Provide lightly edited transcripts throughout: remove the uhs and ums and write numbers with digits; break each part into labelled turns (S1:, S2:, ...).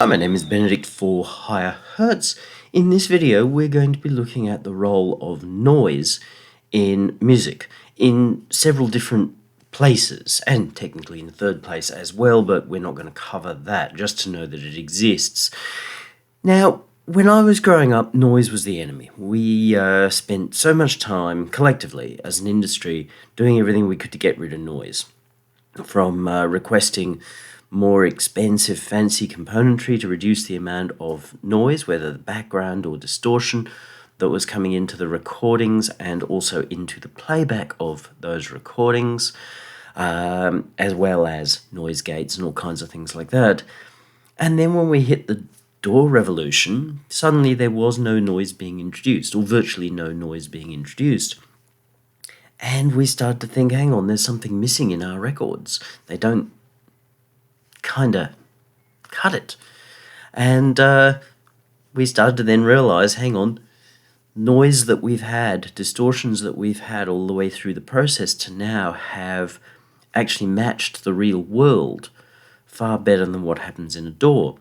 S1: Hi, my name is Benedict for Higher Hertz. In this video, we're going to be looking at the role of noise in music in several different places, and technically in the third place as well, but we're not going to cover that, just to know that it exists. Now, when I was growing up, noise was the enemy. We spent so much time collectively as an industry doing everything we could to get rid of noise, from requesting more expensive fancy componentry to reduce the amount of noise, whether the background or distortion that was coming into the recordings and also into the playback of those recordings, as well as noise gates and all kinds of things like that. And then when we hit the DAW revolution, suddenly there was no noise being introduced, or virtually no noise being introduced. And we started to think, hang on, there's something missing in our records. They don't kind of cut it. And we started to then realize, hang on, noise that we've had, distortions that we've had all the way through the process to now have actually matched the real world far better than what happens in a DAW.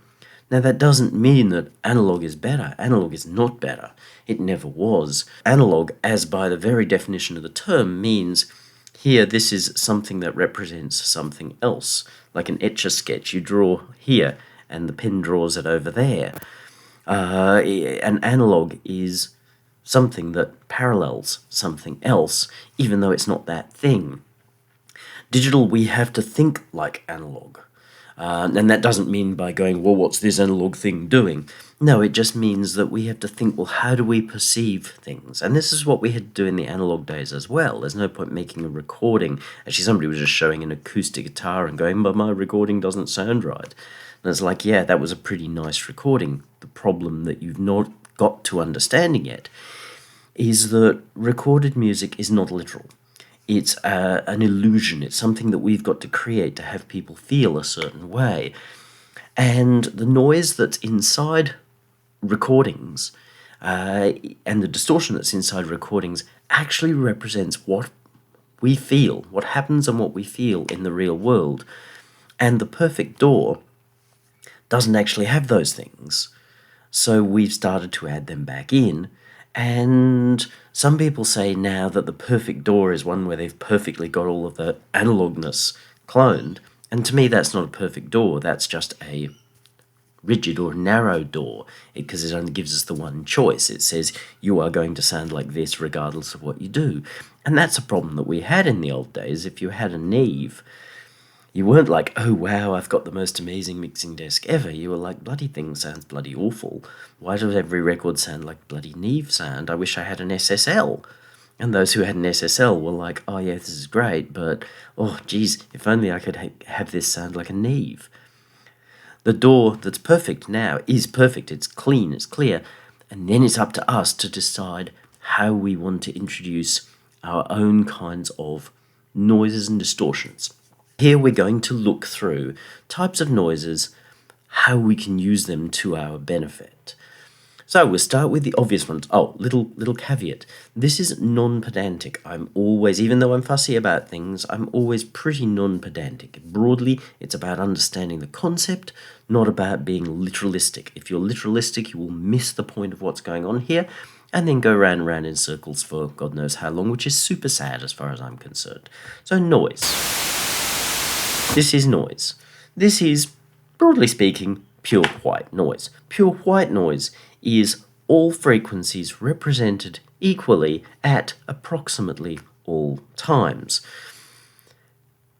S1: Now, that doesn't mean that analog is better. Analog is not better. It never was. Analog, as by the very definition of the term, means here this is something that represents something else. Like an Etch-a-Sketch, you draw here and the pen draws it over there. An analog is something that parallels something else, even though it's not that thing. Digital, we have to think like analog. And that doesn't mean by going, well, what's this analog thing doing? No, it just means that we have to think, well, how do we perceive things? And this is what we had to do in the analog days as well. There's no point making a recording. Actually, somebody was just showing an acoustic guitar and going, but my recording doesn't sound right. And it's like, yeah, that was a pretty nice recording. The problem that you've not got to understanding yet is that recorded music is not literal. It's an illusion. It's something that we've got to create to have people feel a certain way. And the noise that's inside recordings and the distortion that's inside recordings actually represents what we feel, what happens and what we feel in the real world. And the perfect DAW doesn't actually have those things. So we've started to add them back in. And some people say now that the perfect DAW is one where they've perfectly got all of the analogness cloned. And to me, that's not a perfect DAW. That's just a rigid or narrow DAW, because it only gives us the one choice. It says you are going to sound like this regardless of what you do. And that's a problem that we had in the old days. If you had a Neve, you weren't like, oh wow, I've got the most amazing mixing desk ever. You were like, bloody thing sounds bloody awful. Why does every record sound like bloody Neve sound? I wish I had an SSL. And those who had an SSL were like, oh yeah, this is great, but oh geez, if only I could have this sound like a Neve. The DAW that's perfect now is perfect. It's clean, it's clear, and then it's up to us to decide how we want to introduce our own kinds of noises and distortions. Here we're going to look through types of noises, how we can use them to our benefit. So we'll start with the obvious ones. Oh, little caveat. This is non-pedantic. I'm always, even though I'm fussy about things, I'm always pretty non-pedantic. Broadly, it's about understanding the concept, not about being literalistic. If you're literalistic, you will miss the point of what's going on here, and then go round and round in circles for God knows how long, which is super sad as far as I'm concerned. So noise. This is noise. This is, broadly speaking, pure white noise. Pure white noise is all frequencies represented equally at approximately all times.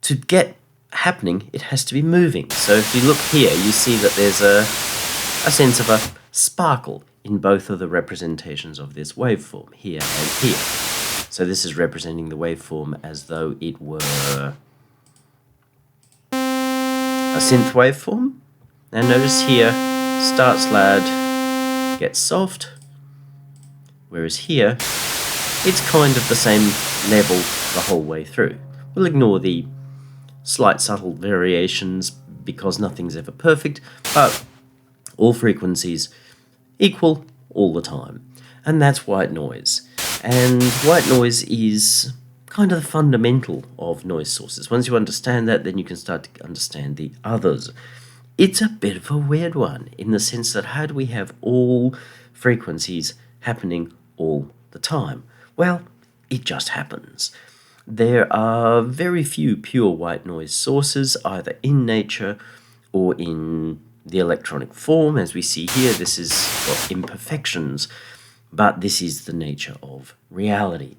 S1: To get happening, it has to be moving. So if you look here, you see that there's a sense of a sparkle in both of the representations of this waveform, here and here. So this is representing the waveform as though it were a synth waveform. Now notice here, starts loud, gets soft, whereas here, it's kind of the same level the whole way through. We'll ignore the slight subtle variations because nothing's ever perfect, but all frequencies equal all the time. And that's white noise. And white noise is kind of the fundamental of noise sources. Once you understand that, then you can start to understand the others. it's a bit of a weird one in the sense that how do we have all frequencies happening all the time? Well, it just happens. There are very few pure white noise sources, either in nature or in the electronic form. As we see here, this has got imperfections, but this is the nature of reality.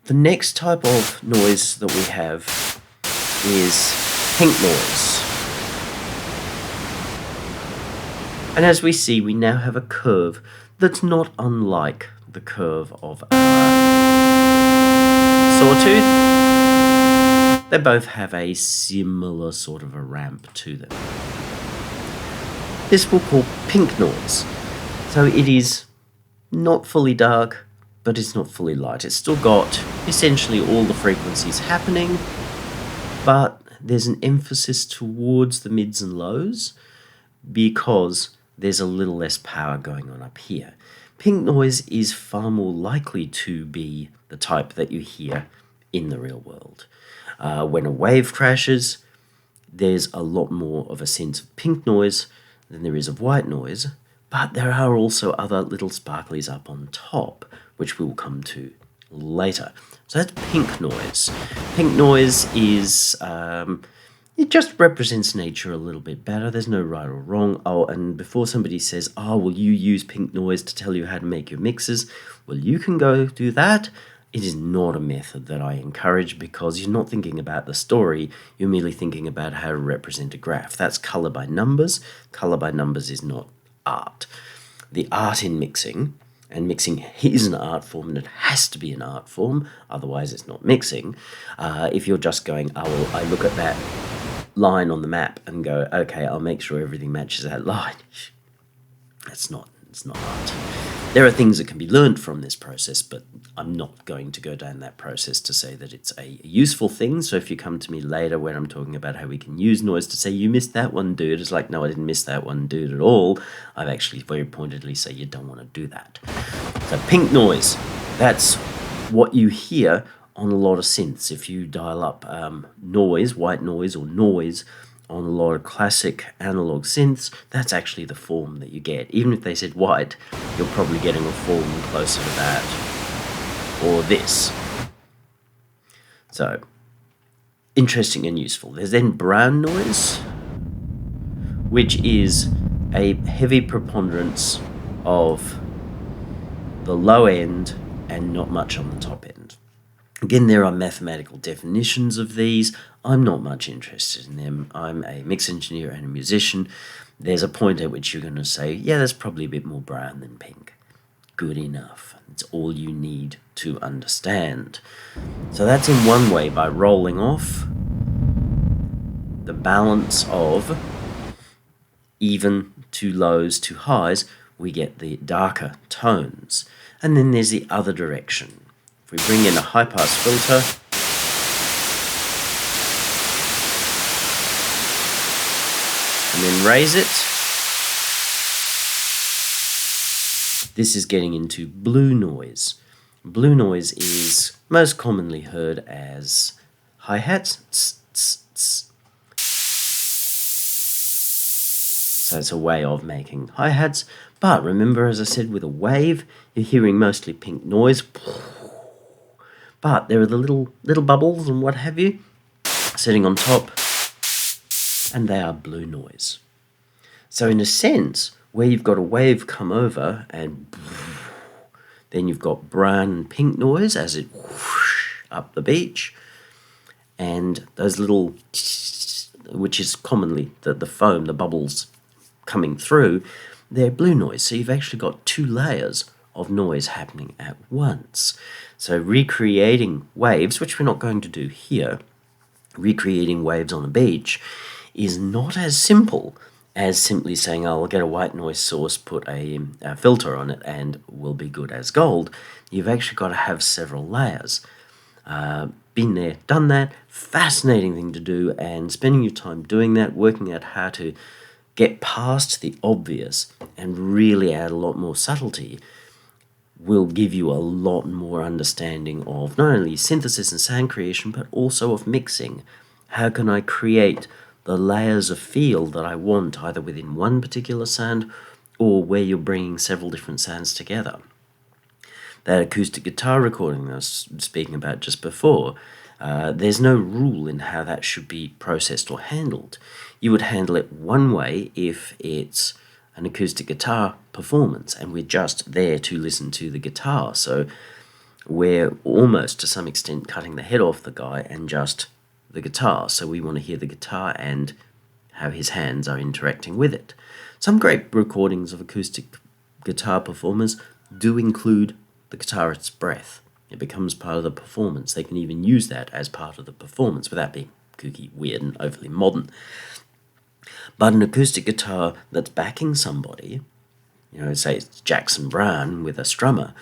S1: The next type of noise that we have is pink noise. And as we see, we now have a curve that's not unlike the curve of our sawtooth. They both have a similar sort of a ramp to them. This we'll call pink noise. So it is not fully dark, but it's not fully light. It's still got essentially all the frequencies happening, but there's an emphasis towards the mids and lows because there's a little less power going on up here. Pink noise is far more likely to be the type that you hear in the real world. When a wave crashes, there's a lot more of a sense of pink noise than there is of white noise, but there are also other little sparklies up on top, which we'll come to later. So that's pink noise. Pink noise is, it just represents nature a little bit better. There's no right or wrong. Oh, and before somebody says, oh, well, you use pink noise to tell you how to make your mixes, well, you can go do that. It is not a method that I encourage because you're not thinking about the story, you're merely thinking about how to represent a graph. That's color by numbers. Color by numbers is not art. The art in mixing, and mixing is an art form and it has to be an art form, otherwise it's not mixing. If you're just going, oh, well, I look at that line on the map and go, okay, I'll make sure everything matches that line. It's not art. There are things that can be learned from this process, but I'm not going to go down that process to say that it's a useful thing. So if you come to me later when I'm talking about how we can use noise to say, you missed that one, dude, it's like, no, I didn't miss that one, dude, at all. I've actually very pointedly say you don't want to do that. So pink noise, that's what you hear on a lot of synths. If you dial up noise, white noise or noise, on a lot of classic analog synths, that's actually the form that you get. Even if they said white, you're probably getting a form closer to that, or this. So, interesting and useful. There's then brown noise, which is a heavy preponderance of the low end and not much on the top end. Again, there are mathematical definitions of these. I'm not much interested in them. I'm a mix engineer and a musician. There's a point at which you're going to say, yeah, that's probably a bit more brown than pink. Good enough. It's all you need to understand. So that's in one way by rolling off the balance of even to lows to highs, we get the darker tones. And then there's the other direction. If we bring in a high-pass filter, and then raise it, this is getting into blue noise. Blue noise is most commonly heard as hi-hats. Tss, tss, tss. So it's a way of making hi-hats. But remember, as I said, with a wave, you're hearing mostly pink noise. But there are the little bubbles and what have you sitting on top, and they are blue noise. So in a sense, where you've got a wave come over and then you've got brown and pink noise as it up the beach, and those little, which is commonly the foam, the bubbles coming through, they're blue noise. So you've actually got two layers of noise happening at once. So recreating waves, which we're not going to do here, recreating waves on a beach is not as simple as simply saying, oh, I'll get a white noise source, put a filter on it, and we'll be good as gold. You've actually got to have several layers. Been there, done that, fascinating thing to do, and spending your time doing that, working out how to get past the obvious and really add a lot more subtlety will give you a lot more understanding of not only synthesis and sound creation, but also of mixing. How can I create the layers of feel that I want, either within one particular sound or where you're bringing several different sounds together. That acoustic guitar recording I was speaking about just before, there's no rule in how that should be processed or handled. You would handle it one way if it's an acoustic guitar performance and we're just there to listen to the guitar. So we're almost to some extent cutting the head off the guy and just the guitar. So we want to hear the guitar and how his hands are interacting with it. Some great recordings of acoustic guitar performers do include the guitarist's breath. It becomes part of the performance. They can even use that as part of the performance without being kooky, weird, and overly modern. But an acoustic guitar that's backing somebody, say it's Jackson Browne with a strummer,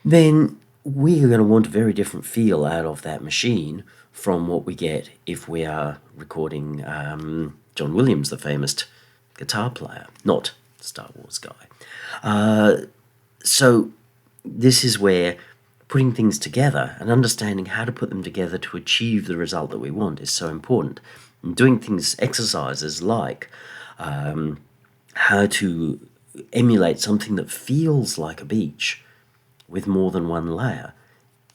S1: then we're going to want a very different feel out of that machine from what we get if we are recording John Williams, the famous guitar player, not Star Wars guy. So this is where putting things together and understanding how to put them together to achieve the result that we want is so important. And doing exercises like how to emulate something that feels like a beach with more than one layer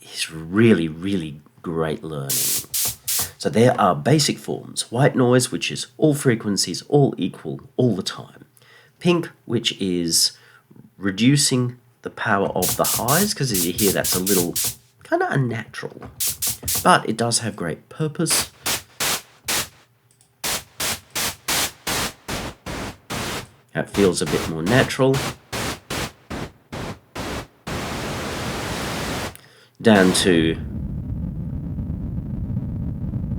S1: is really, really great learning. So there are basic forms. White noise, which is all frequencies, all equal, all the time. Pink, which is reducing the power of the highs, because as you hear, that's a little kind of unnatural. But it does have great purpose. It feels a bit more natural. Down to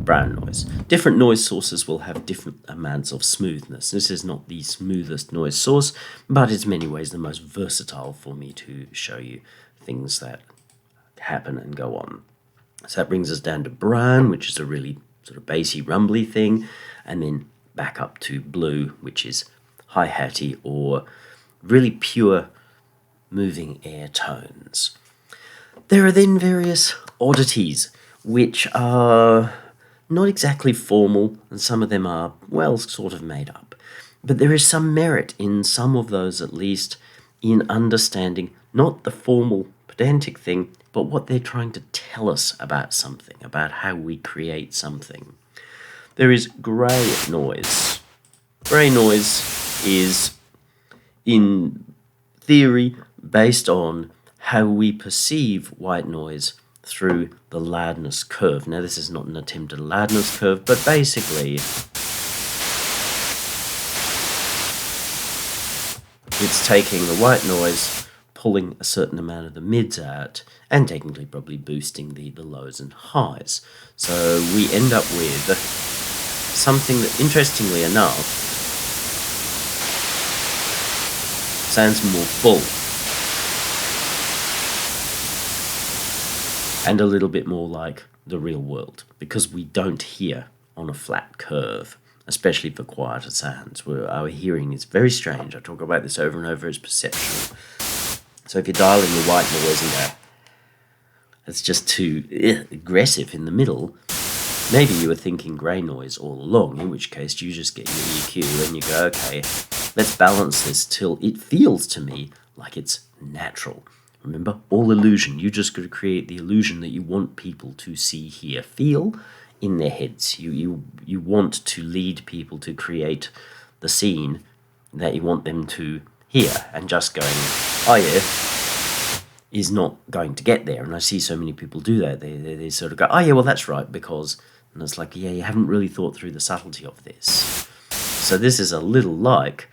S1: brown noise. Different noise sources will have different amounts of smoothness. This is not the smoothest noise source, but it's in many ways the most versatile for me to show you things that happen and go on. So that brings us down to brown, which is a really sort of bassy, rumbly thing, and then back up to blue, which is hi-hatty or really pure moving air tones. There are then various oddities, which are not exactly formal, and some of them are, well, sort of made up. But there is some merit in some of those, at least, in understanding not the formal, pedantic thing, but what they're trying to tell us about something, about how we create something. There is grey noise. Grey noise is, in theory, based on how we perceive white noise through the loudness curve. Now, this is not an attempt at a loudness curve, but basically it's taking the white noise, pulling a certain amount of the mids out, and technically probably boosting the lows and highs. So we end up with something that, interestingly enough, sounds more full and a little bit more like the real world, because we don't hear on a flat curve, especially for quieter sounds, where our hearing is very strange. I talk about this over and over as perceptual. So if you dial in the white noise and go, it's just too aggressive in the middle, maybe you were thinking grey noise all along, in which case you just get your EQ and you go, okay, let's balance this till it feels to me like it's natural. Remember, all illusion. You just got to create the illusion that you want people to see, hear, feel in their heads. You want to lead people to create the scene that you want them to hear, and just going, oh yeah, is not going to get there. And I see so many people do that. They sort of go, oh yeah, well that's right, because, and it's like, yeah, you haven't really thought through the subtlety of this. So this is a little like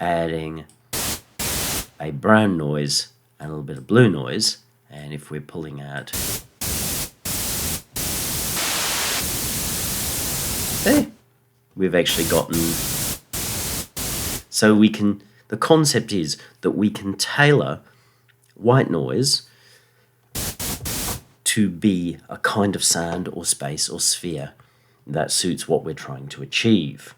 S1: adding a brown noise and a little bit of blue noise, and if we're pulling out there, we've actually gotten, so we can, the concept is that we can tailor white noise to be a kind of sound or space or sphere that suits what we're trying to achieve.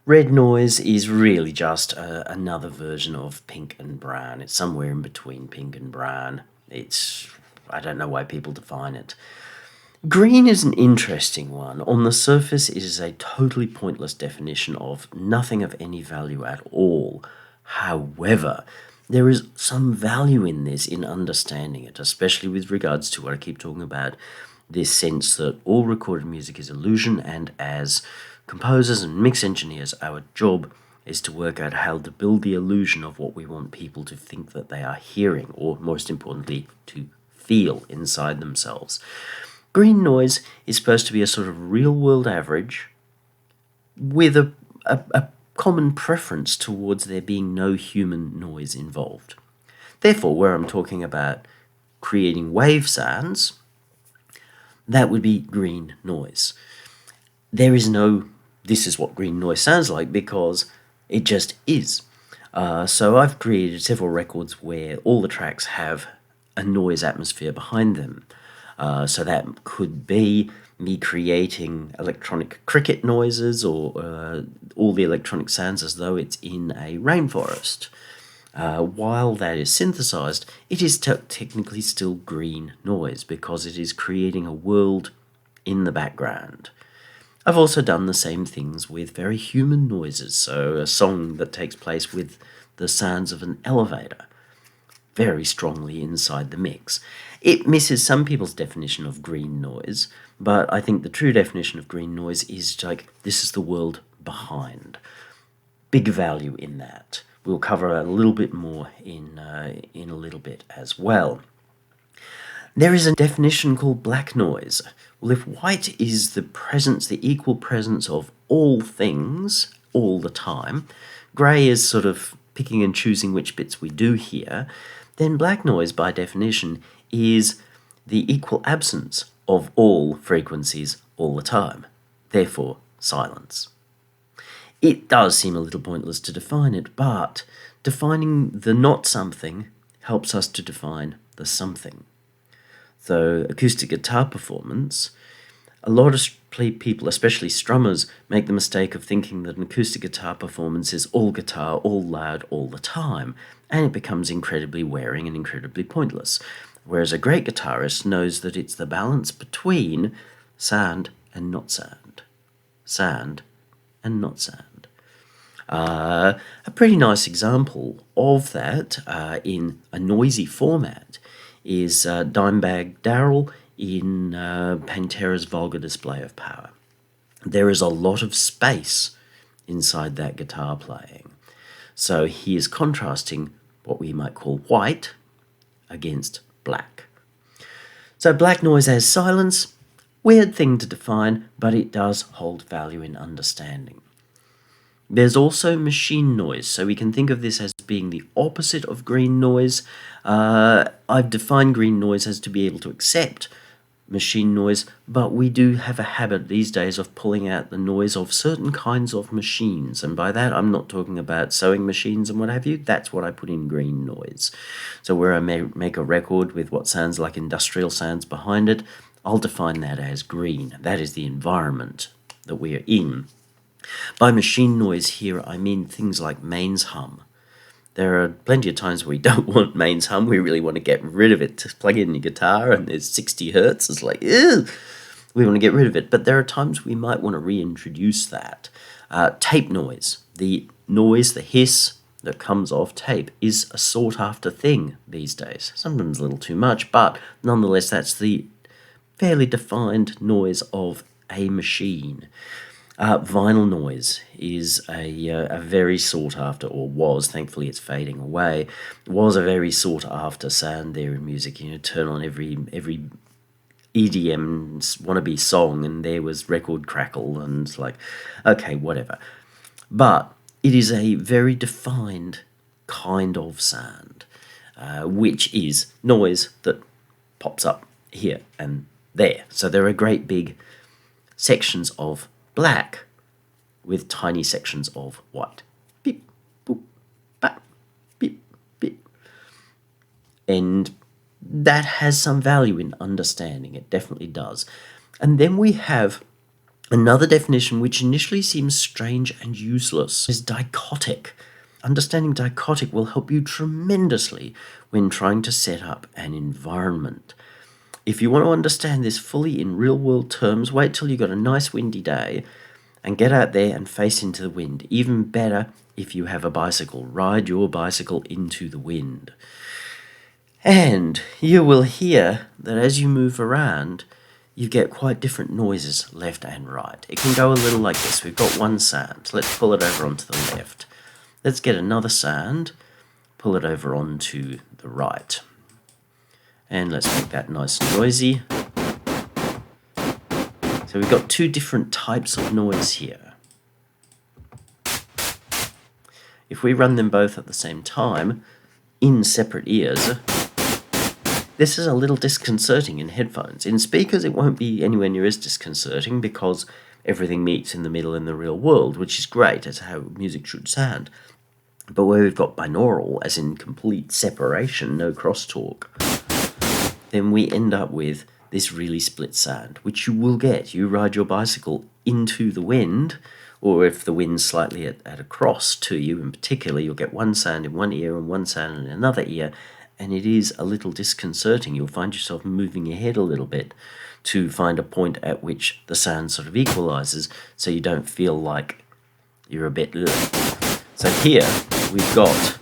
S1: Red noise is really just another version of pink and brown. It's somewhere in between pink and brown. I don't know why people define it. Green is an interesting one. On the surface, it is a totally pointless definition of nothing of any value at all. However, there is some value in this in understanding it, especially with regards to what I keep talking about, this sense that all recorded music is illusion, and as composers and mix engineers, our job is to work out how to build the illusion of what we want people to think that they are hearing, or most importantly, to feel inside themselves. Green noise is supposed to be a sort of real-world average with a common preference towards there being no human noise involved. Therefore, where I'm talking about creating wave sounds, that would be green noise. There is no, this is what green noise sounds like, because it just is. So I've created several records where all the tracks have a noise atmosphere behind them. So that could be me creating electronic cricket noises, or all the electronic sounds as though it's in a rainforest. While that is synthesized, it is technically still green noise because it is creating a world in the background. I've also done the same things with very human noises, so a song that takes place with the sounds of an elevator, very strongly inside the mix. It misses some people's definition of green noise, but I think the true definition of green noise is like, this is the world behind. Big value in that. We'll cover a little bit more in a little bit as well. There is a definition called black noise. Well, if white is the presence, the equal presence of all things all the time, grey is sort of picking and choosing which bits we do hear, then black noise, by definition, is the equal absence of all frequencies all the time. Therefore, silence. It does seem a little pointless to define it, but defining the not something helps us to define the something. So, acoustic guitar performance, a lot of people, especially strummers, make the mistake of thinking that an acoustic guitar performance is all guitar, all loud, all the time, and it becomes incredibly wearing and incredibly pointless. Whereas a great guitarist knows that it's the balance between sound and not sound, sound and not sound. A pretty nice example of that in a noisy format is Dimebag Darrell in Pantera's Vulgar Display of Power. There is a lot of space inside that guitar playing. So he is contrasting what we might call white against black. So black noise as silence, weird thing to define, but it does hold value in understanding. There's also machine noise, so we can think of this as being the opposite of green noise. I've defined green noise as to be able to accept machine noise, but we do have a habit these days of pulling out the noise of certain kinds of machines, and by that I'm not talking about sewing machines and what have you. That's what I put in green noise. So where I may make a record with what sounds like industrial sounds behind it, I'll define that as green. That is the environment that we are in. By machine noise here, I mean things like mains hum. There are plenty of times where we don't want mains hum. We really want to get rid of it. To plug in your guitar and there's 60 hertz. It's like, ew! We want to get rid of it. But there are times we might want to reintroduce that. Tape noise. The noise, the hiss that comes off tape is a sought-after thing these days. Sometimes a little too much, but nonetheless, that's the fairly defined noise of a machine. Vinyl noise is a very sought after, or was, thankfully it's fading away, was a very sought after sound there in music. You know, turn on every EDM wannabe song and there was record crackle, and it's like, okay, whatever. But it is a very defined kind of sound, which is noise that pops up here and there. So there are great big sections of black with tiny sections of white. Beep, boop, bap, beep, beep. And that has some value in understanding. It definitely does. And then we have another definition which initially seems strange and useless, is dichotic. Understanding dichotic will help you tremendously when trying to set up an environment. If you want to understand this fully in real-world terms, wait till you've got a nice windy day and get out there and face into the wind. Even better if you have a bicycle. Ride your bicycle into the wind. And you will hear that as you move around, you get quite different noises left and right. It can go a little like this. We've got one sound. Let's pull it over onto the left. Let's get another sound, pull it over onto the right. And let's make that nice and noisy. So we've got two different types of noise here. If we run them both at the same time, in separate ears, this is a little disconcerting in headphones. In speakers, it won't be anywhere near as disconcerting because everything meets in the middle in the real world, which is great. That's how music should sound. But where we've got binaural, as in complete separation, no crosstalk, then we end up with this really split sound, which you will get. You ride your bicycle into the wind, or if the wind's slightly at a cross to you in particular, you'll get one sound in one ear and one sound in another ear, and it is a little disconcerting. You'll find yourself moving your head a little bit to find a point at which the sound sort of equalizes, so you don't feel like you're a bit ugh. So here we've got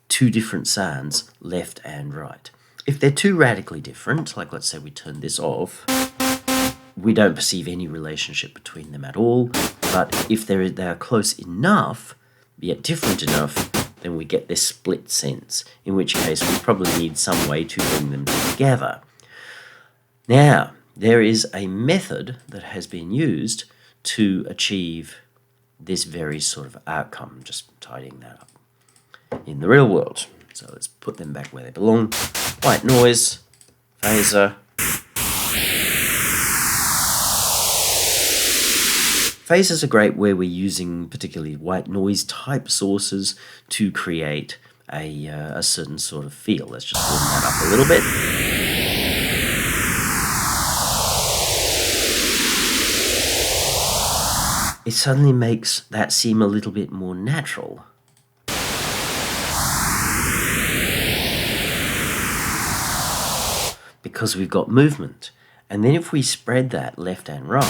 S1: two different sounds, left and right. If they're too radically different, like let's say we turn this off, we don't perceive any relationship between them at all. But if they are close enough, yet different enough, then we get this split sense, in which case we probably need some way to bring them together. Now, there is a method that has been used to achieve this very sort of outcome. Just tidying that up in the real world. So let's put them back where they belong. White noise, phaser. Phasers are great where we're using particularly white noise type sources to create a certain sort of feel. Let's just warm that up a little bit. It suddenly makes that seem a little bit more natural. Because we've got movement. And then if we spread that left and right,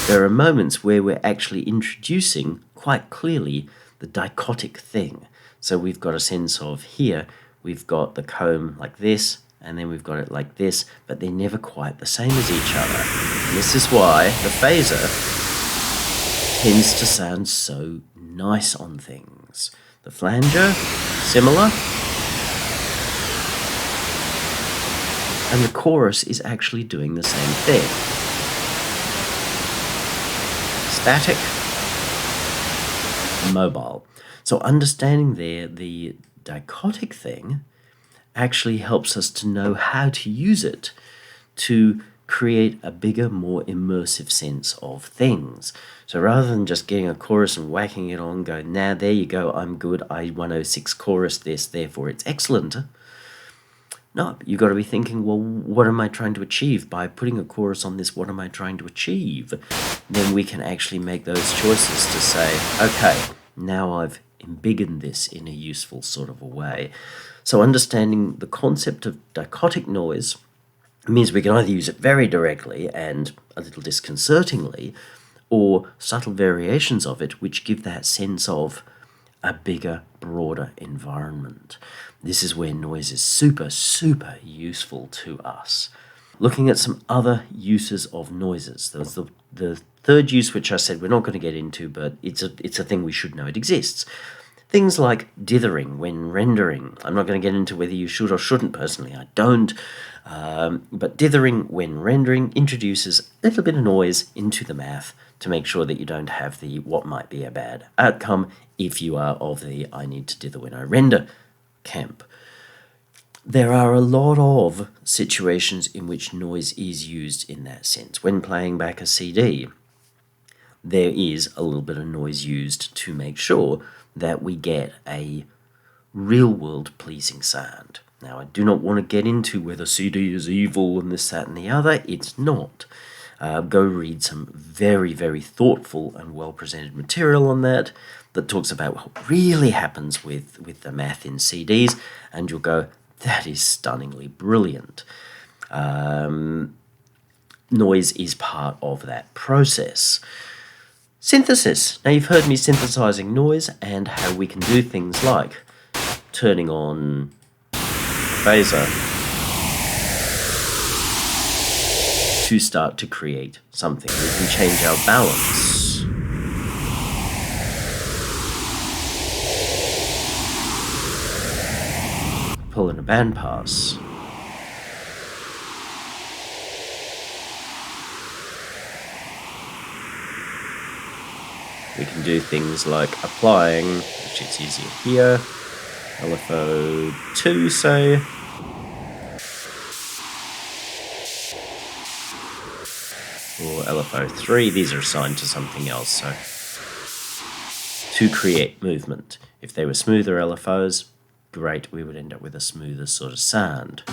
S1: there are moments where we're actually introducing quite clearly the dichotic thing. So we've got a sense of here, we've got the comb like this, and then we've got it like this, but they're never quite the same as each other. And this is why the phaser tends to sound so nice on things. The flanger, similar. And the chorus is actually doing the same thing. Static, mobile. So understanding there the dichotic thing actually helps us to know how to use it to create a bigger, more immersive sense of things. So rather than just getting a chorus and whacking it on, going, now there you go, I'm good, I 106 chorus this, therefore it's excellent. No, you've got to be thinking, well, what am I trying to achieve? By putting a chorus on this, what am I trying to achieve? Then we can actually make those choices to say, okay, now I've embiggened this in a useful sort of a way. So understanding the concept of dichotic noise means we can either use it very directly and a little disconcertingly, or subtle variations of it which give that sense of a bigger, broader environment. This is where noise is super, super useful to us. Looking at some other uses of noises. There was the third use, which I said we're not going to get into, but it's a thing we should know it exists. Things like dithering when rendering. I'm not going to get into whether you should or shouldn't. Personally, I don't. But dithering when rendering introduces a little bit of noise into the math to make sure that you don't have the what might be a bad outcome if you are of the I need to dither when I render camp. There are a lot of situations in which noise is used in that sense. When playing back a CD, there is a little bit of noise used to make sure that we get a real-world pleasing sound. Now, I do not want to get into whether CD is evil and this, that, and the other. It's not. Go read some very, very thoughtful and well-presented material on that talks about what really happens with the math in CDs, and you'll go, that is stunningly brilliant. Noise is part of that process. Synthesis. Now, you've heard me synthesizing noise and how we can do things like turning on phaser to start to create something. We can change our balance. Pull in a bandpass. We can do things like applying, which is easier here, LFO 2, say, or LFO 3, these are assigned to something else, so to create movement. If they were smoother LFOs, great, we would end up with a smoother sort of sound.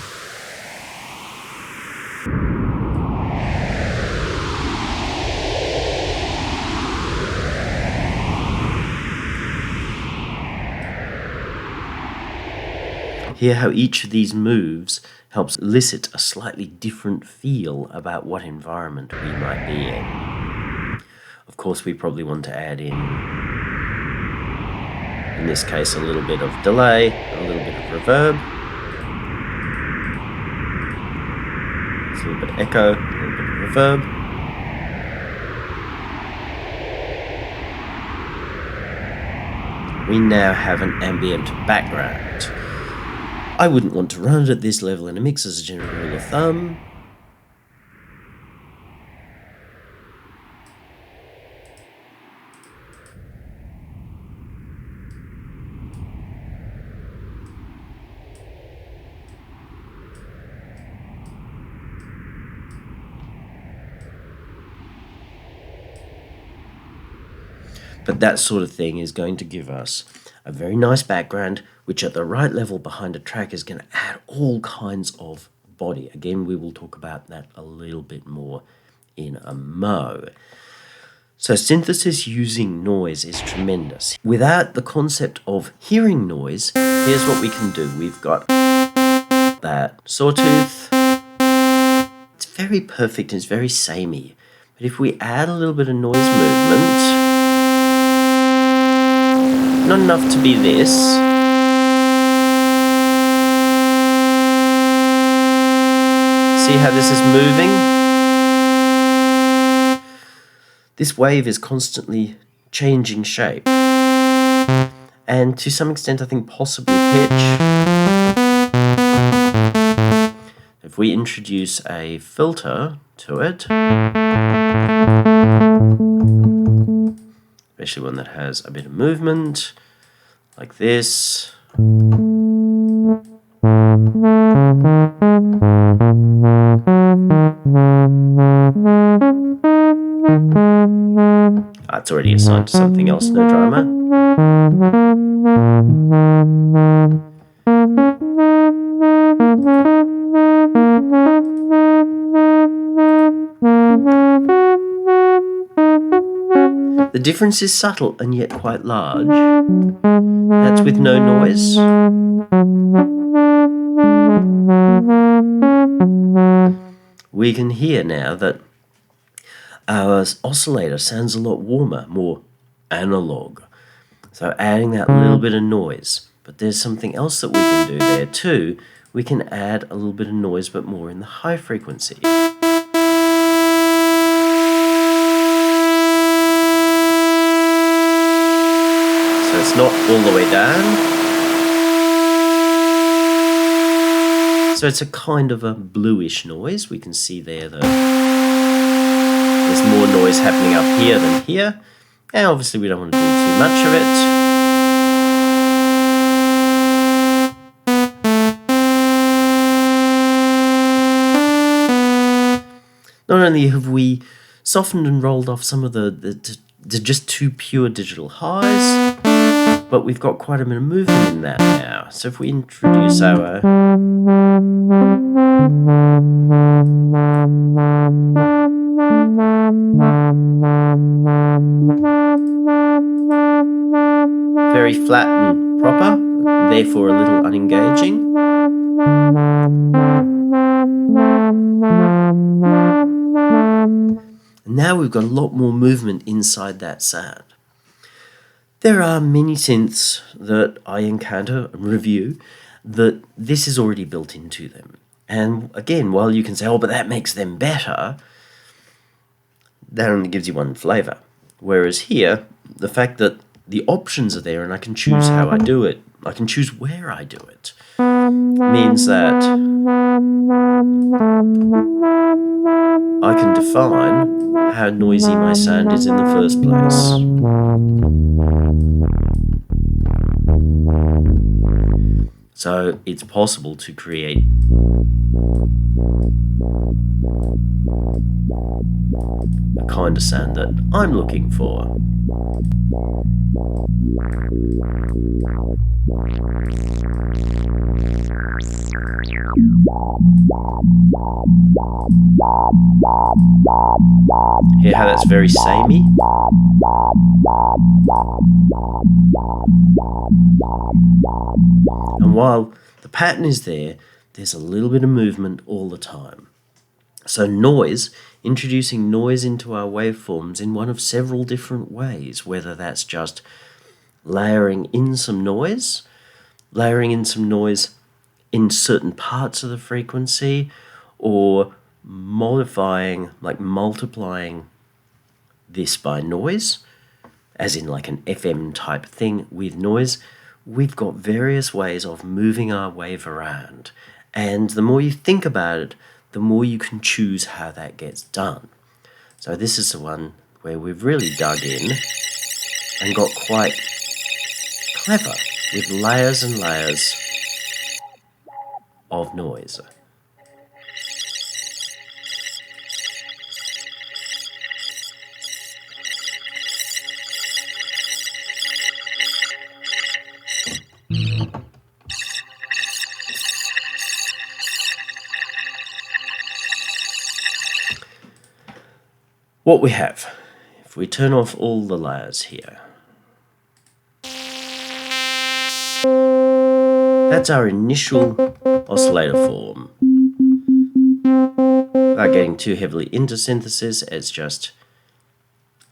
S1: Hear how each of these moves helps elicit a slightly different feel about what environment we might be in. Of course, we probably want to add in this case, a little bit of delay, a little bit of reverb, a little bit of echo, a little bit of reverb. We now have an ambient background. I wouldn't want to run it at this level in a mix as a general rule of thumb. But that sort of thing is going to give us a very nice background, which at the right level behind a track is going to add all kinds of body. Again, we will talk about that a little bit more in a mo. So synthesis using noise is tremendous. Without the concept of hearing noise, here's what we can do. We've got that sawtooth. It's very perfect, it's very samey. But if we add a little bit of noise movement, not enough to be this. See how this is moving? This wave is constantly changing shape. And to some extent, I think possibly pitch. If we introduce a filter to it, especially one that has a bit of movement, like this. It's already assigned to something else, no drama. The difference is subtle and yet quite large. That's with no noise. We can hear now that our oscillator sounds a lot warmer, more analog. So adding that little bit of noise. But there's something else that we can do there too. We can add a little bit of noise, but more in the high frequency. So it's not all the way down. So it's a kind of a bluish noise. We can see there that there's more noise happening up here than here. And obviously we don't want to do too much of it. Not only have we softened and rolled off some of the just too pure digital highs, but we've got quite a bit of movement in that now. So if we introduce our very flat and proper, therefore a little unengaging. And now we've got a lot more movement inside that sound. There are many synths that I encounter and review that this is already built into them. And again, while you can say, oh, but that makes them better, that only gives you one flavor. Whereas here, the fact that the options are there and I can choose how I do it, I can choose where I do it, means that I can define how noisy my sound is in the first place. So it's possible to create the kind of sound that I'm looking for. Hear how that's very samey? And while the pattern is there, there's a little bit of movement all the time. So noise, introducing noise into our waveforms in one of several different ways, whether that's just layering in some noise in certain parts of the frequency, or modifying, like multiplying this by noise, as in like an FM type thing with noise. We've got various ways of moving our wave around. And the more you think about it, the more you can choose how that gets done. So this is the one where we've really dug in and got quite clever with layers and layers of noise. What we have, if we turn off all the layers here, that's our initial oscillator form. Without getting too heavily into synthesis, it's just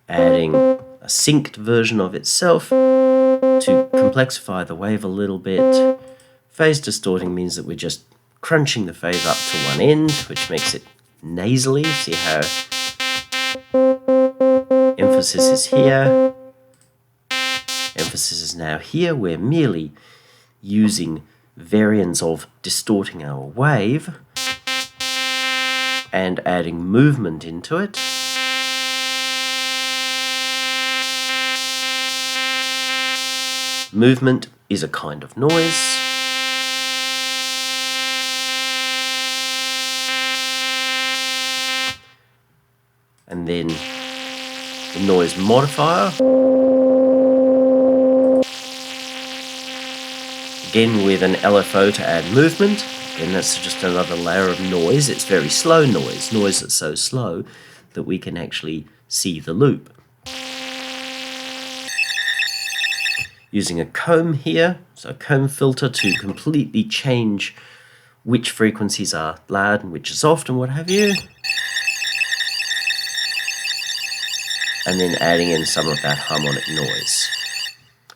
S1: adding a synced version of itself to complexify the wave a little bit. Phase distorting means that we're just crunching the phase up to one end, which makes it nasally. See how emphasis is here, emphasis is now here. We're merely using variants of distorting our wave and adding movement into it. Movement is a kind of noise. And then the noise modifier, again with an LFO to add movement. Again, that's just another layer of noise. It's very slow noise that's so slow that we can actually see the loop. Using a comb here, so a comb filter to completely change which frequencies are loud and which are soft and what have you. And then adding in some of that harmonic noise.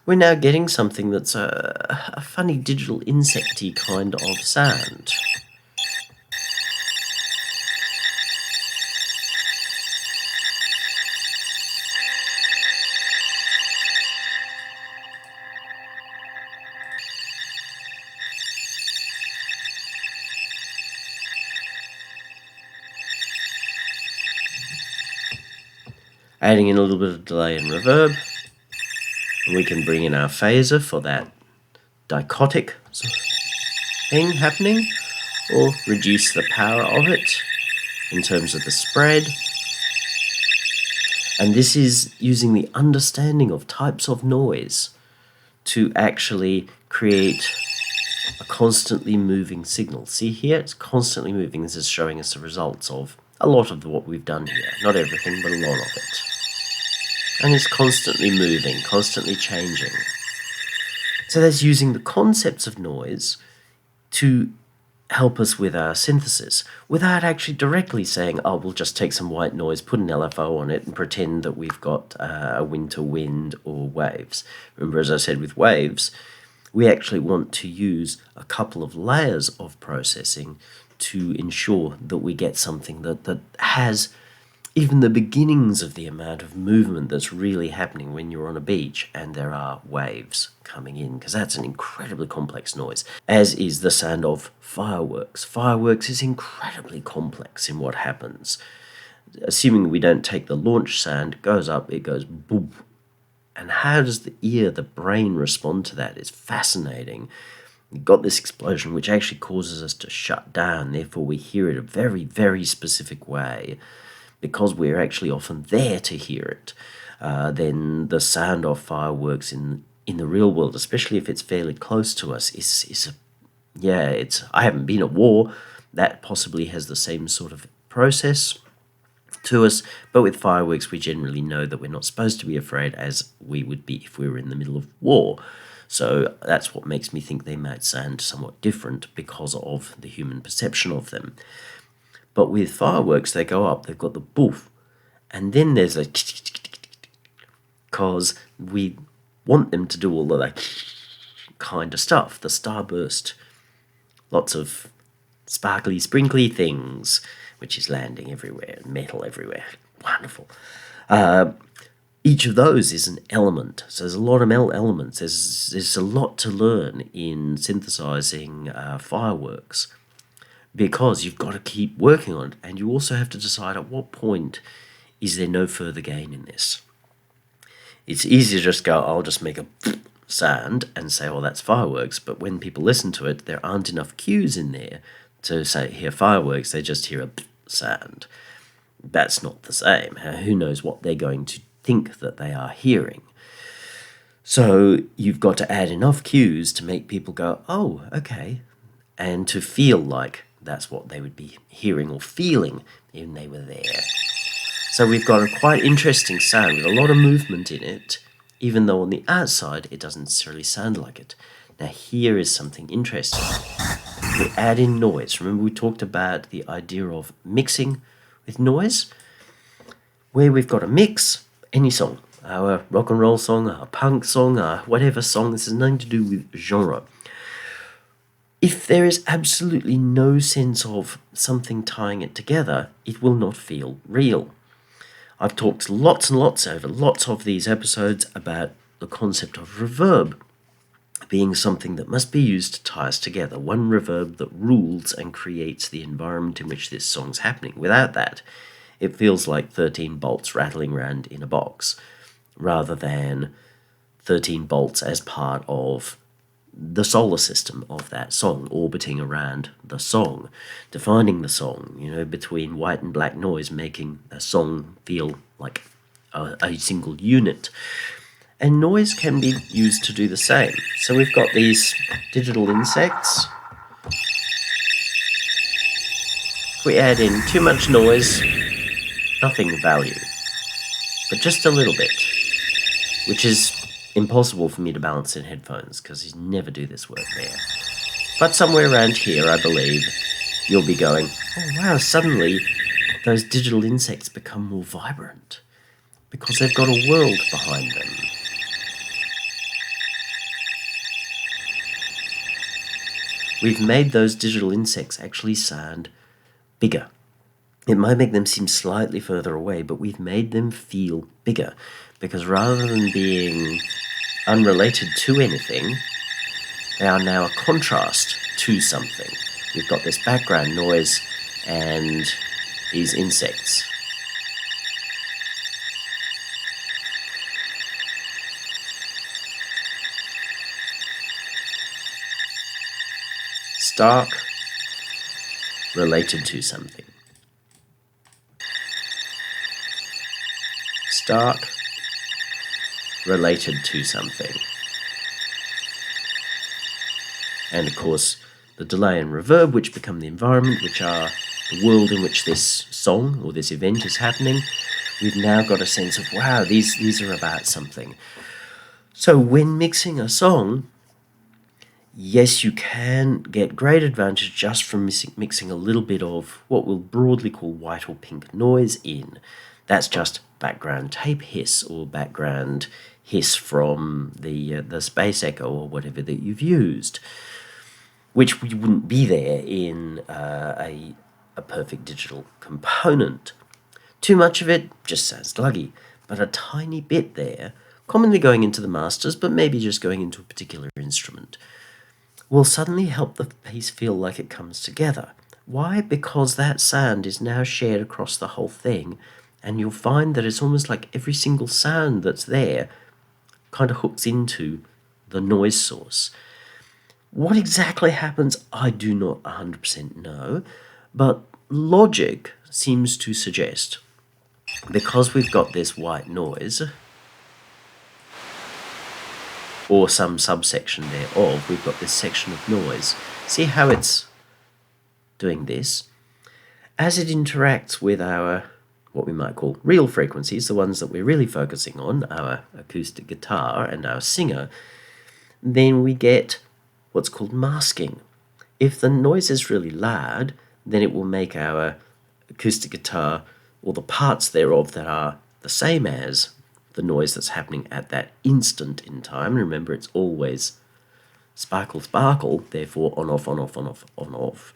S1: We're now getting something that's a funny digital insecty kind of sound. Adding in a little bit of delay and reverb. And we can bring in our phaser for that dichotic thing happening, or reduce the power of it in terms of the spread. And this is using the understanding of types of noise to actually create a constantly moving signal. See here, it's constantly moving. This is showing us the results of a lot of what we've done here. Not everything, but a lot of it. And it's constantly moving, constantly changing. So that's using the concepts of noise to help us with our synthesis without actually directly saying, oh, we'll just take some white noise, put an LFO on it and pretend that we've got a winter wind or waves. Remember, as I said, with waves, we actually want to use a couple of layers of processing to ensure that we get something that has even the beginnings of the amount of movement that's really happening when you're on a beach and there are waves coming in, because that's an incredibly complex noise, as is the sound of fireworks. Fireworks is incredibly complex in what happens. Assuming we don't take the launch sound, it goes up, it goes boom. And how does the ear, the brain respond to that? It's fascinating. You've got this explosion which actually causes us to shut down, therefore we hear it a very, very specific way, because we're actually often there to hear it. Then the sound of fireworks in the real world, especially if it's fairly close to us, I haven't been at war. That possibly has the same sort of process to us, but with fireworks we generally know that we're not supposed to be afraid, as we would be if we were in the middle of war. So that's what makes me think they might sound somewhat different because of the human perception of them. But with fireworks, they go up, they've got the boof, and then there's a because we want them to do all of that kind of stuff. The starburst, lots of sparkly, sprinkly things, which is landing everywhere, metal everywhere. Wonderful. Each of those is an element. So there's a lot of elements. There's a lot to learn in synthesizing fireworks, because you've got to keep working on it, and you also have to decide at what point is there no further gain in this. It's easy to just go, I'll just make a sound and say, oh, that's fireworks, but when people listen to it, there aren't enough cues in there to say, hear fireworks, they just hear a sound. That's not the same. Who knows what they're going to think that they are hearing. So you've got to add enough cues to make people go, oh, okay, and to feel like that's what they would be hearing or feeling when they were there. So we've got a quite interesting sound with a lot of movement in it, even though on the outside it doesn't necessarily sound like it. Now here is something interesting. We add in noise. Remember we talked about the idea of mixing with noise? Where we've got a mix, any song, our rock and roll song, our punk song, our whatever song, this has nothing to do with genre. If there is absolutely no sense of something tying it together, it will not feel real. I've talked lots and lots over lots of these episodes about the concept of reverb being something that must be used to tie us together, one reverb that rules and creates the environment in which this song's happening. Without that, it feels like 13 bolts rattling around in a box, rather than 13 bolts as part of the solar system of that song, orbiting around the song, defining the song, between white and black noise, making a song feel like a single unit. And noise can be used to do the same. So we've got these digital insects. If we add in too much noise, nothing value, but just a little bit, which is impossible for me to balance in headphones because you never do this work there. But somewhere around here, I believe, you'll be going, oh wow, suddenly those digital insects become more vibrant because they've got a world behind them. We've made those digital insects actually sound bigger. It might make them seem slightly further away, but we've made them feel bigger, because rather than being unrelated to anything, they are now a contrast to something. We've got this background noise and these insects. Stark, related to something. Stark, related to something. and of course the delay and reverb, which become the environment, which are the world in which this song or this event is happening. We've now got a sense of, wow, these are about something. So when mixing a song, yes, you can get great advantage just from mixing a little bit of what we'll broadly call white or pink noise in. That's just background tape hiss or background hiss from the space echo or whatever that you've used, which wouldn't be there in a perfect digital component. Too much of it just sounds gluggy, but a tiny bit there, commonly going into the masters, but maybe just going into a particular instrument, will suddenly help the piece feel like it comes together. Why? Because that sound is now shared across the whole thing, and you'll find that it's almost like every single sound that's there kind of hooks into the noise source. What exactly happens, I do not 100% know, but logic seems to suggest, because we've got this white noise, or some subsection thereof, we've got this section of noise. See how it's doing this? As it interacts with our, what we might call real frequencies, the ones that we're really focusing on, our acoustic guitar and our singer, then we get what's called masking. If the noise is really loud, then it will make our acoustic guitar, or the parts thereof that are the same as the noise that's happening at that instant in time. Remember, it's always sparkle, sparkle, therefore on, off, on, off, on, off, on, off.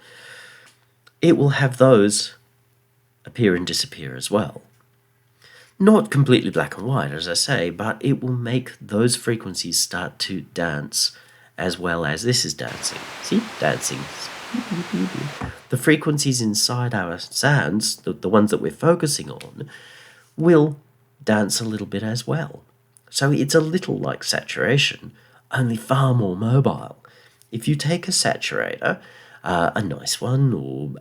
S1: It will have those appear and disappear as well. Not completely black and white, as I say, but it will make those frequencies start to dance as well as this is dancing. See? Dancing. The frequencies inside our sounds, the ones that we're focusing on, will dance a little bit as well. So it's a little like saturation, only far more mobile. If you take a saturator, a nice one, or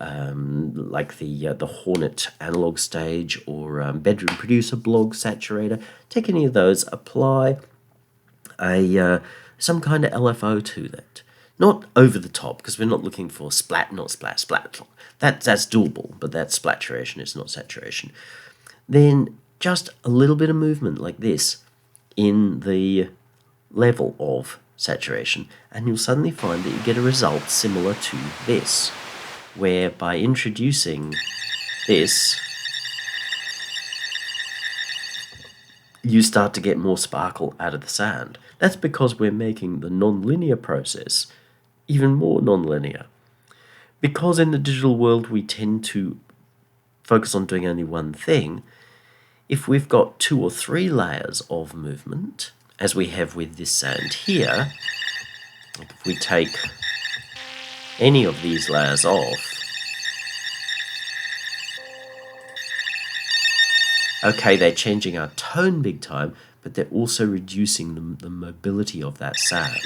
S1: like the Hornet analog stage or bedroom producer blog saturator, take any of those, apply some kind of LFO to that. Not over the top, because we're not looking for splat, not splat, splat. That's doable, but that's splaturation, it's not saturation. Then just a little bit of movement like this in the level of saturation, and you'll suddenly find that you get a result similar to this, where by introducing this, you start to get more sparkle out of the sound. That's because we're making the non-linear process even more non-linear. Because in the digital world we tend to focus on doing only one thing, if we've got 2 or 3 layers of movement, as we have with this sound here, like if we take any of these layers off, okay, they're changing our tone big time, but they're also reducing the mobility of that sound.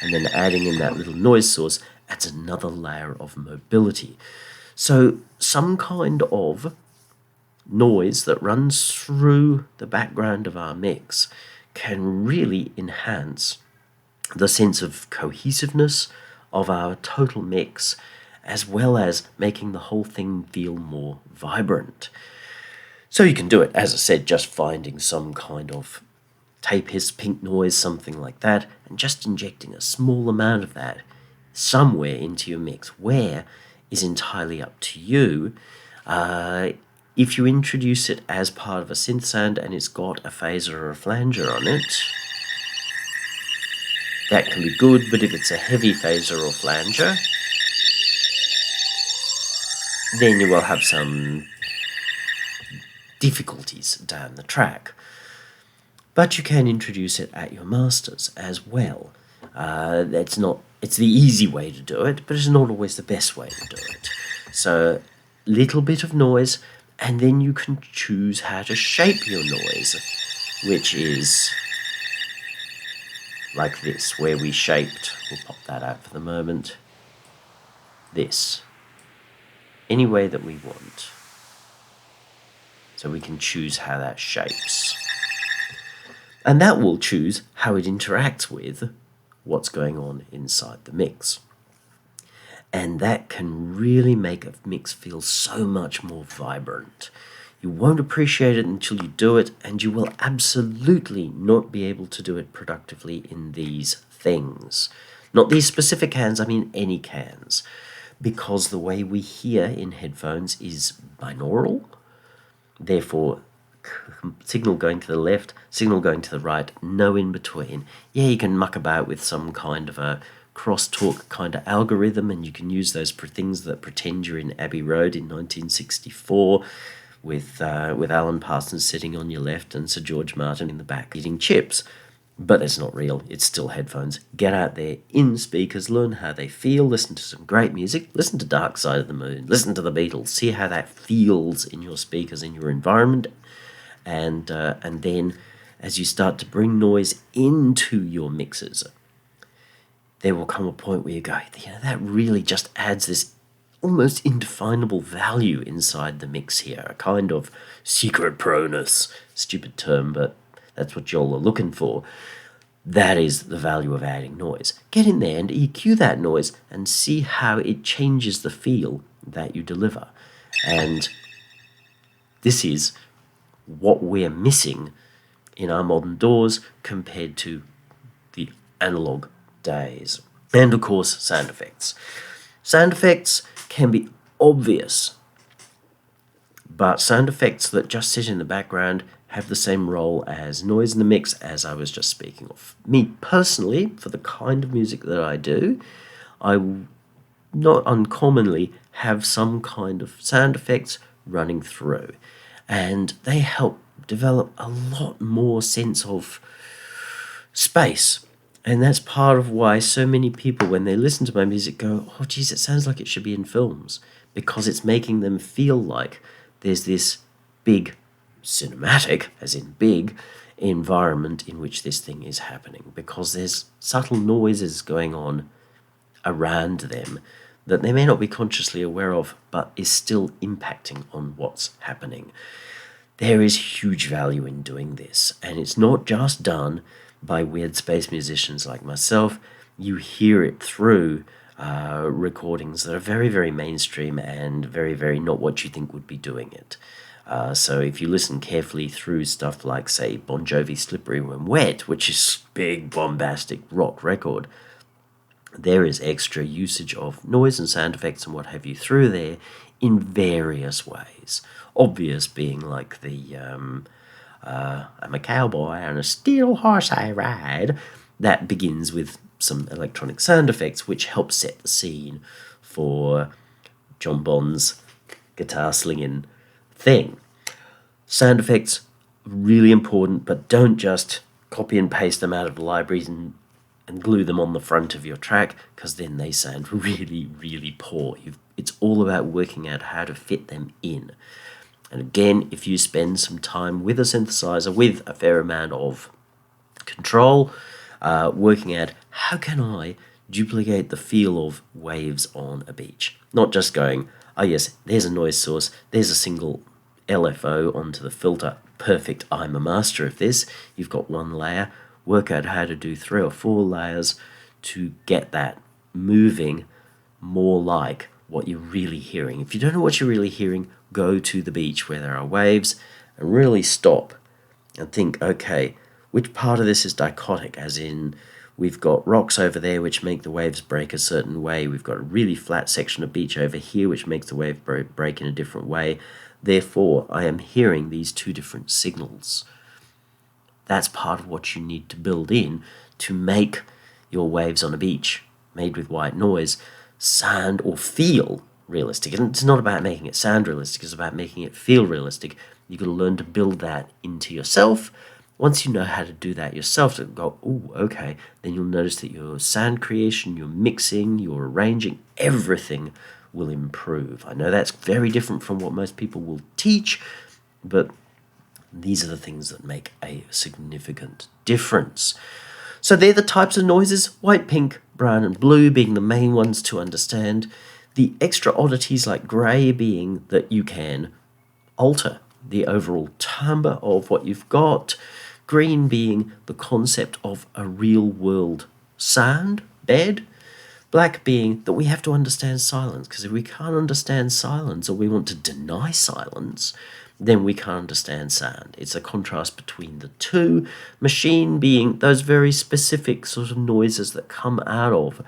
S1: And then adding in that little noise source adds another layer of mobility. So some kind of noise that runs through the background of our mix can really enhance the sense of cohesiveness of our total mix, as well as making the whole thing feel more vibrant. So you can do it, as I said, just finding some kind of tape hiss, pink noise, something like that, and just injecting a small amount of that somewhere into your mix. Where is entirely up to you. If you introduce it as part of a synth sound and it's got a phaser or a flanger on it, that can be good, but if it's a heavy phaser or flanger, then you will have some difficulties down the track. But you can introduce it at your masters as well. It's the easy way to do it, but it's not always the best way to do it. So, little bit of noise, and then you can choose how to shape your noise, which is like this, where we shaped, we'll pop that out for the moment, this, any way that we want. So we can choose how that shapes. And that will choose how it interacts with what's going on inside the mix. And that can really make a mix feel so much more vibrant. You won't appreciate it until you do it, and you will absolutely not be able to do it productively in these things. Not these specific cans, I mean any cans. Because the way we hear in headphones is binaural, therefore signal going to the left, signal going to the right, no in between. Yeah, you can muck about with some kind of a crosstalk kind of algorithm, and you can use those for things that pretend you're in Abbey Road in 1964 with Alan Parsons sitting on your left and Sir George Martin in the back eating chips. But it's not real. It's still headphones. Get out there in speakers, learn how they feel, listen to some great music, listen to Dark Side of the Moon, listen to the Beatles, see how that feels in your speakers, in your environment, and then as you start to bring noise into your mixes, there will come a point where you go, that really just adds this almost indefinable value inside the mix here, a kind of secret proness. Stupid term, but that's what y'all are looking for. That is the value of adding noise. Get in there and EQ that noise and see how it changes the feel that you deliver. And this is what we're missing in our modern DAWs compared to the analog days. And of course, sound effects. Sound effects can be obvious, but sound effects that just sit in the background have the same role as noise in the mix as I was just speaking of. Me personally, for the kind of music that I do, I not uncommonly have some kind of sound effects running through, and they help develop a lot more sense of space. And that's part of why so many people, when they listen to my music, go, oh geez, it sounds like it should be in films, because it's making them feel like there's this big cinematic, as in big, environment in which this thing is happening, because there's subtle noises going on around them that they may not be consciously aware of, but is still impacting on what's happening. There is huge value in doing this, and it's not just done by weird space musicians like myself. You hear it through recordings that are very, very mainstream and very, very not what you think would be doing it. So if you listen carefully through stuff like, say, Bon Jovi's Slippery When Wet, which is big, bombastic rock record, there is extra usage of noise and sound effects and what have you through there in various ways. Obvious being like the I'm a cowboy on a steel horse I ride. That begins with some electronic sound effects which help set the scene for John Bond's guitar slinging thing. Sound effects, really important, but don't just copy and paste them out of the libraries and glue them on the front of your track, because then they sound really, really poor. It's all about working out how to fit them in. And again, if you spend some time with a synthesizer with a fair amount of control, working out how can I duplicate the feel of waves on a beach. Not just going, oh yes, there's a noise source, there's a single LFO onto the filter, perfect, I'm a master of this. You've got one layer, work out how to do 3 or 4 layers to get that moving more like what you're really hearing. If you don't know what you're really hearing, go to the beach where there are waves and really stop and think, okay, which part of this is dichotic, as in we've got rocks over there which make the waves break a certain way, we've got a really flat section of beach over here which makes the wave break in a different way, therefore I am hearing these 2 different signals. That's part of what you need to build in to make your waves on a beach made with white noise sound or feel realistic. And it's not about making it sound realistic, it's about making it feel realistic. You've got to learn to build that into yourself. Once you know how to do that yourself, to go, oh, okay, then you'll notice that your sound creation, your mixing, your arranging, everything will improve. I know that's very different from what most people will teach, but these are the things that make a significant difference. So they're the types of noises, white, pink, brown, and blue being the main ones to understand. The extra oddities like grey being that you can alter the overall timbre of what you've got. Green being the concept of a real-world sound, bed. Black being that we have to understand silence, because if we can't understand silence or we want to deny silence, then we can't understand sound. It's a contrast between the two. Machine being those very specific sort of noises that come out of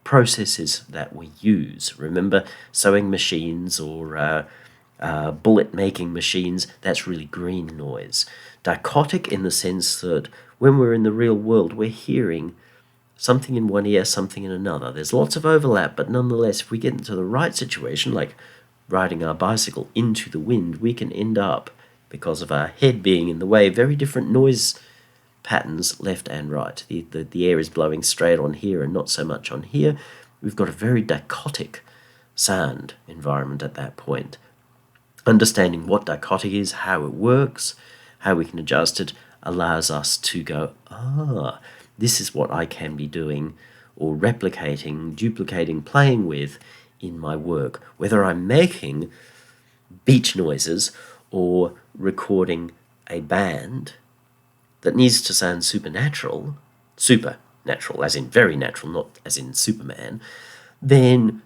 S1: processes that we use. Remember, sewing machines or bullet making machines, that's really green noise. Dichotic in the sense that when we're in the real world, we're hearing something in one ear, something in another. There's lots of overlap, but nonetheless, if we get into the right situation, like riding our bicycle into the wind, we can end up, because of our head being in the way, very different noise patterns left and right. The air is blowing straight on here and not so much on here. We've got a very dichotic sound environment at that point. Understanding what dichotic is, how it works, how we can adjust it, allows us to go, this is what I can be doing or replicating, duplicating, playing with in my work. Whether I'm making beach noises or recording a band that needs to sound supernatural, as in very natural, not as in Superman, then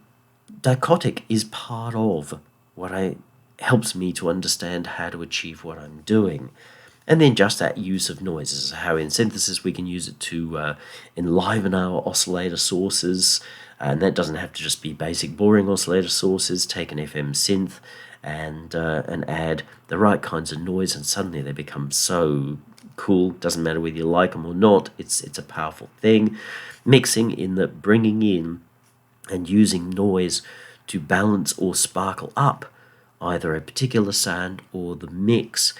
S1: dichotic is part of what helps me to understand how to achieve what I'm doing. And then just that use of noises, how in synthesis we can use it to enliven our oscillator sources, and that doesn't have to just be basic boring oscillator sources. Take an FM synth and add the right kinds of noise, and suddenly they become so cool. Doesn't matter whether you like them or not. It's a powerful thing. Mixing in that bringing in and using noise to balance or sparkle up either a particular sound or the mix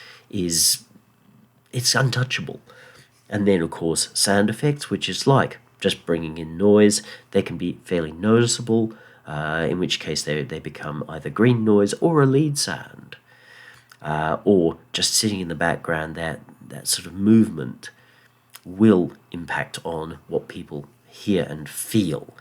S1: it's untouchable. And then, of course, sound effects, which is like just bringing in noise. They can be fairly noticeable, in which case they become either green noise or a lead sound, or just sitting in the background. That sort of movement will impact on what people hear and feel.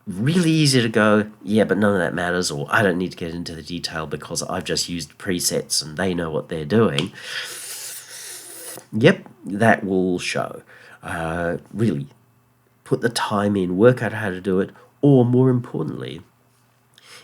S1: Really easy to go, yeah, but none of that matters, or I don't need to get into the detail because I've just used presets and they know what they're doing. Yep, that will show. Really, put the time in, work out how to do it, or more importantly,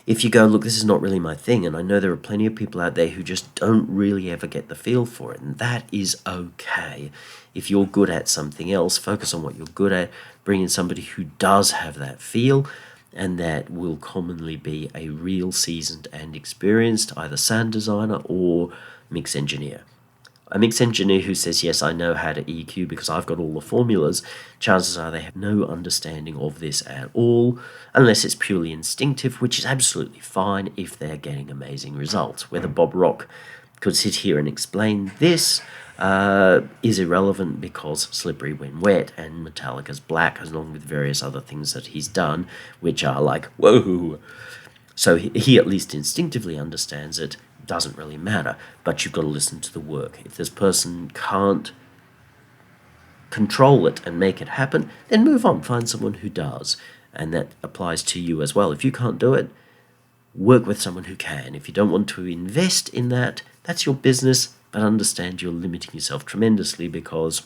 S1: if you go, look, this is not really my thing, and I know there are plenty of people out there who just don't really ever get the feel for it, and that is okay. If you're good at something else, focus on what you're good at, bring in somebody who does have that feel, and that will commonly be a real seasoned and experienced either sound designer or mix engineer. A mix engineer who says, yes, I know how to EQ because I've got all the formulas, chances are they have no understanding of this at all, unless it's purely instinctive, which is absolutely fine if they're getting amazing results. Whether Bob Rock could sit here and explain this is irrelevant because Slippery When Wet and Metallica's Black, along with various other things that he's done, which are like, whoa. So he at least instinctively understands it. Doesn't really matter, but you've got to listen to the work. If this person can't control it and make it happen, then move on, find someone who does. And that applies to you as well. If you can't do it, work with someone who can. If you don't want to invest in that, that's your business, but understand you're limiting yourself tremendously, because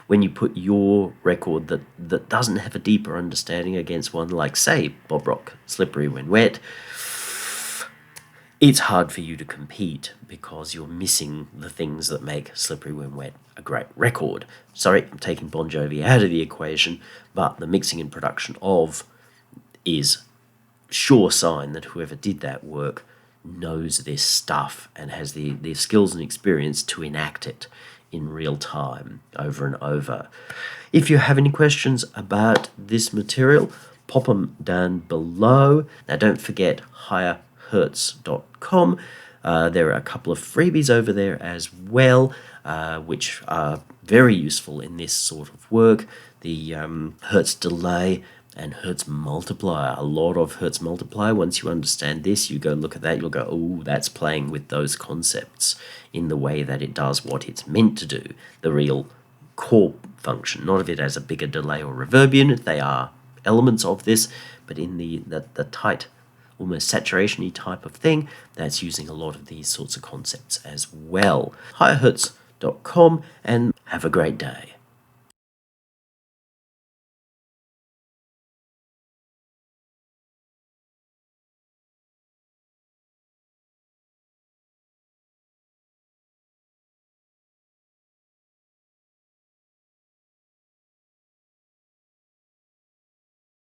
S1: when you put your record that doesn't have a deeper understanding against one like, say, Bob Rock, Slippery When Wet, it's hard for you to compete because you're missing the things that make Slippery When Wet a great record. Sorry, I'm taking Bon Jovi out of the equation, but the mixing and production of is sure sign that whoever did that work knows this stuff and has the skills and experience to enact it in real time over and over. If you have any questions about this material, pop them down below. Now don't forget higherhertz.com. There are a couple of freebies over there as well, which are very useful in this sort of work. The Hertz delay and Hertz multiplier. A lot of Hertz multiplier. Once you understand this, you go look at that, you'll go, oh, that's playing with those concepts in the way that it does what it's meant to do, the real core function. Not of it as a bigger delay or reverb unit. They are elements of this, but in the tight, almost saturation-y type of thing, that's using a lot of these sorts of concepts as well. higherhertz.com, and have a great day.